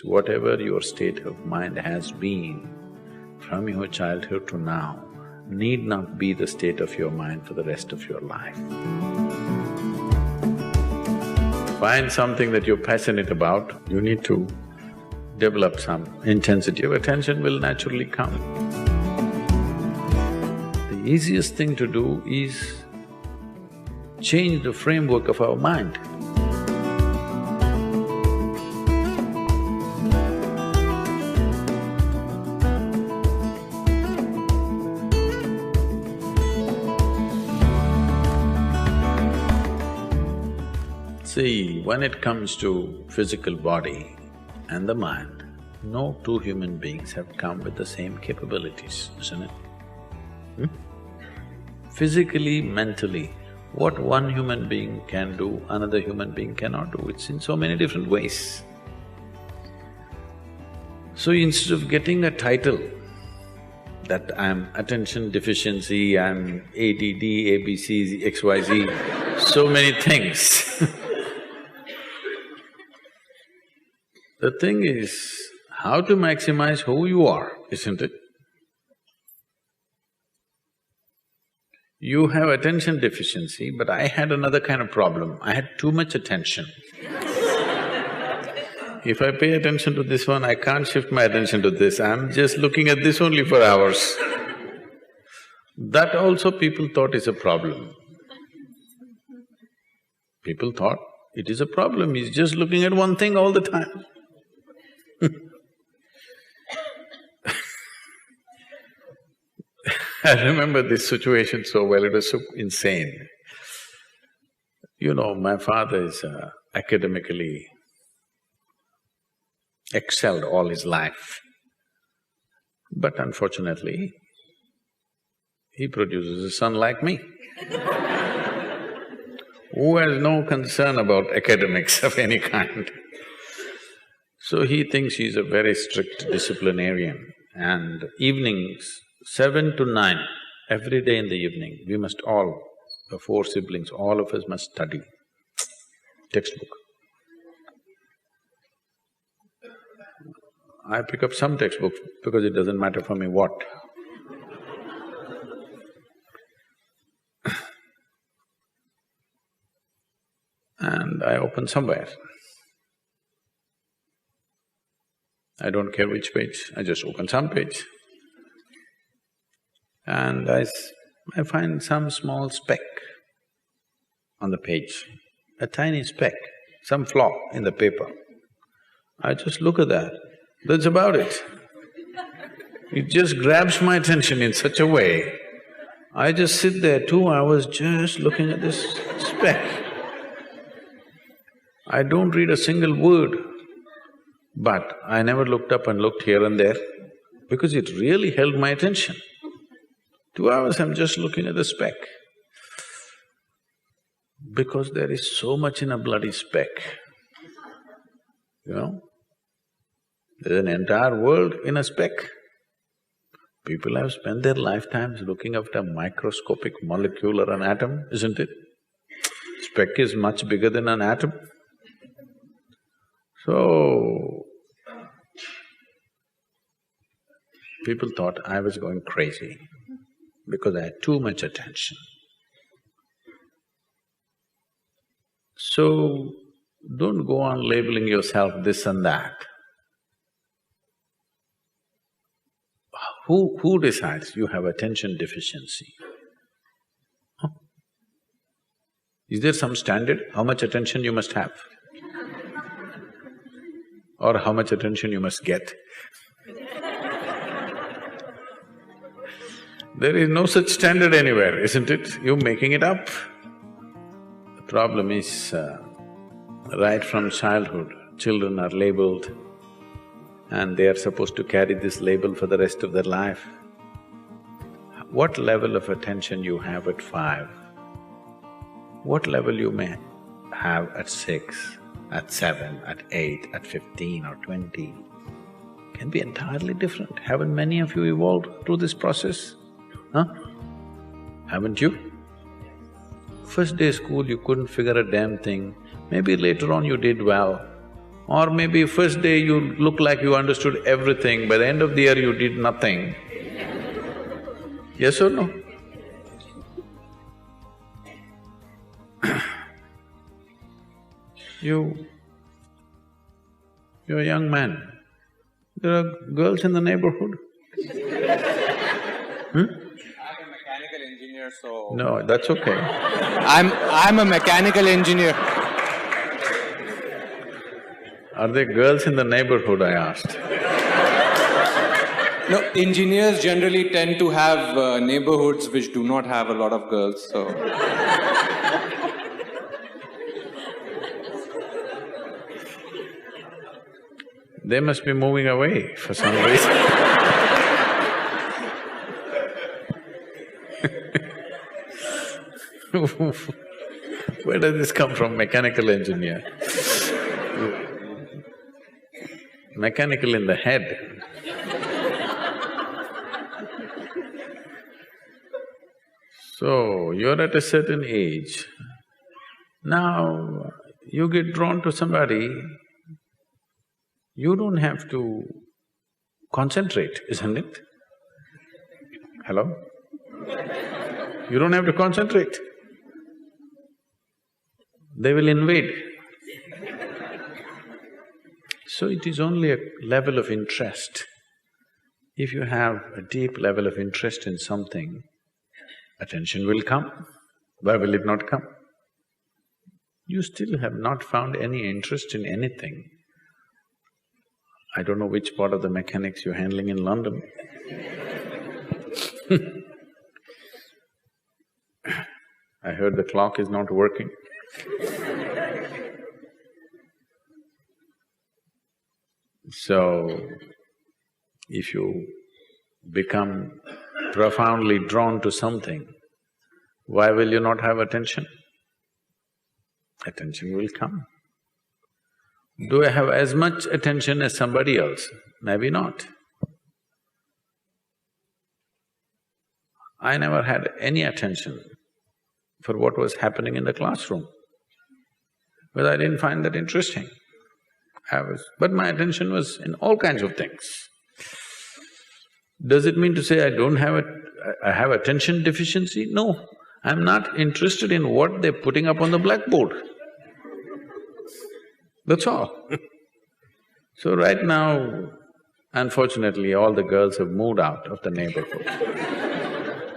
Whatever your state of mind has been from your childhood to now need not be the state of your mind for the rest of your life. Find something that you're passionate about, you need to develop some intensity of attention will naturally come. The easiest thing to do is change the framework of our mind. See, when it comes to physical body and the mind, no two human beings have come with the same capabilities, isn't it? Physically, mentally, what one human being can do, another human being cannot do. It's in so many different ways. So instead of getting a title that I'm attention deficiency, I'm ADD, ABC, XYZ, so many things the thing is how to maximize who you are, isn't it? You have attention deficiency, but I had another kind of problem. I had too much attention. If I pay attention to this one, I can't shift my attention to this, I'm just looking at this only for hours. That also people thought is a problem. People thought it is a problem, he's just looking at one thing all the time. I remember this situation so well, it was so insane. You know, my father is academically excelled all his life, but unfortunately, he produces a son like me who has no concern about academics of any kind. So he thinks he's a very strict disciplinarian, and evenings, 7 to 9, every day in the evening, we must all, the 4 siblings, all of us must study textbook. I pick up some textbook because it doesn't matter for me what. And I open somewhere. I don't care which page, I just open some page. And I find some small speck on the page, a tiny speck, some flaw in the paper. I just look at that, that's about it. It just grabs my attention in such a way, I just sit there 2 hours just looking at this speck. I don't read a single word, but I never looked up and looked here and there because it really held my attention. 2 hours I'm just looking at the speck. Because there is so much in a bloody speck, you know? There's an entire world in a speck. People have spent their lifetimes looking after microscopic molecular an atom, isn't it? Speck is much bigger than an atom. So, people thought I was going crazy because I had too much attention. So, don't go on labeling yourself this and that. Who decides you have attention deficiency? Huh? Is there some standard, how much attention you must have? Or how much attention you must get? There is no such standard anywhere, isn't it? You're making it up. The problem is, right from childhood, children are labeled and they are supposed to carry this label for the rest of their life. What level of attention you have at 5, what level you may have at 6, at 7, at 8, at 15 or 20 can be entirely different. Haven't many of you evolved through this process? Huh? Haven't you? First day school, you couldn't figure a damn thing. Maybe later on you did well, Or maybe first day you look like you understood everything, by the end of the year you did nothing. Yes or no? You're a young man. There are girls in the neighborhood. I'm a mechanical engineer, so… No, that's okay. I'm a mechanical engineer. Are there girls in the neighborhood, I asked? No, engineers generally tend to have neighborhoods which do not have a lot of girls, so… They must be moving away for some reason. Where does this come from, mechanical engineer? Mechanical in the head. So, you're at a certain age. Now, you get drawn to somebody, you don't have to concentrate, isn't it? Hello? You don't have to concentrate. They will invade. So it is only a level of interest. If you have a deep level of interest in something, attention will come. Why will it not come? You still have not found any interest in anything. I don't know which part of the mechanics you're handling in London. I heard the clock is not working. So, if you become profoundly drawn to something, why will you not have attention? Attention will come. Do I have as much attention as somebody else? Maybe not. I never had any attention for what was happening in the classroom, because I didn't find that interesting. But my attention was in all kinds of things. Does it mean to say I have attention deficiency? No, I'm not interested in what they're putting up on the blackboard. That's all. So right now, unfortunately, all the girls have moved out of the neighborhood.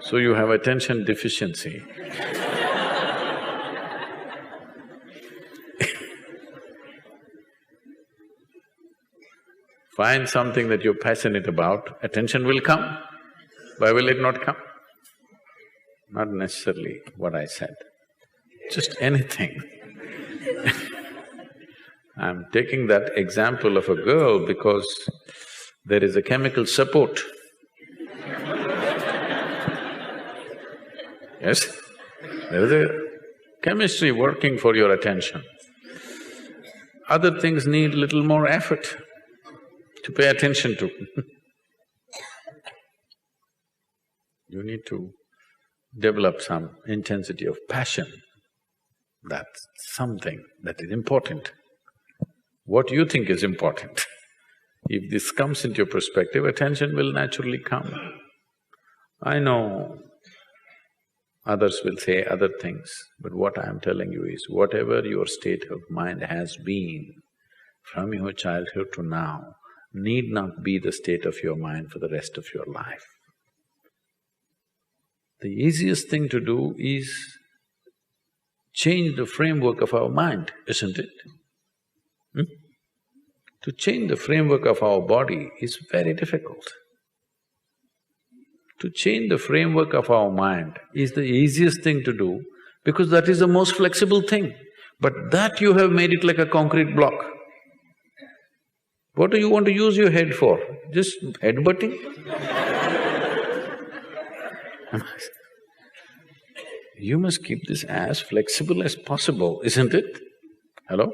So you have attention deficiency. Find something that you're passionate about, attention will come. Why will it not come? Not necessarily what I said, just anything. I'm taking that example of a girl because there is a chemical support. Yes? There is a chemistry working for your attention. Other things need little more effort to pay attention to. You need to develop some intensity of passion. That's something that is important. What you think is important. If this comes into your perspective, attention will naturally come. I know others will say other things, but what I am telling you is, whatever your state of mind has been from your childhood to now, need not be the state of your mind for the rest of your life. The easiest thing to do is change the framework of our mind, isn't it? To change the framework of our body is very difficult. To change the framework of our mind is the easiest thing to do because that is the most flexible thing. But that you have made it like a concrete block. What do you want to use your head for? Just headbutting? You must keep this as flexible as possible, isn't it? Hello?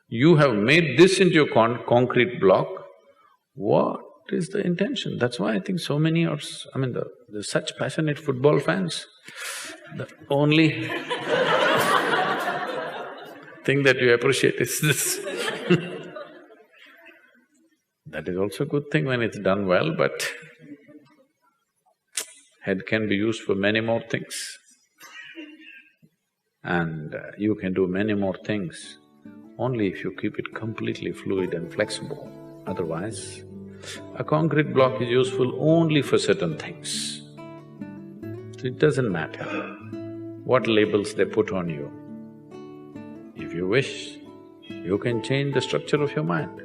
You have made this into a concrete block. What is the intention? That's why I think so many are… there's such passionate football fans. The only thing that you appreciate is this. That is also a good thing when it's done well, but head can be used for many more things. And you can do many more things only if you keep it completely fluid and flexible. Otherwise, a concrete block is useful only for certain things. So it doesn't matter what labels they put on you. If you wish, you can change the structure of your mind.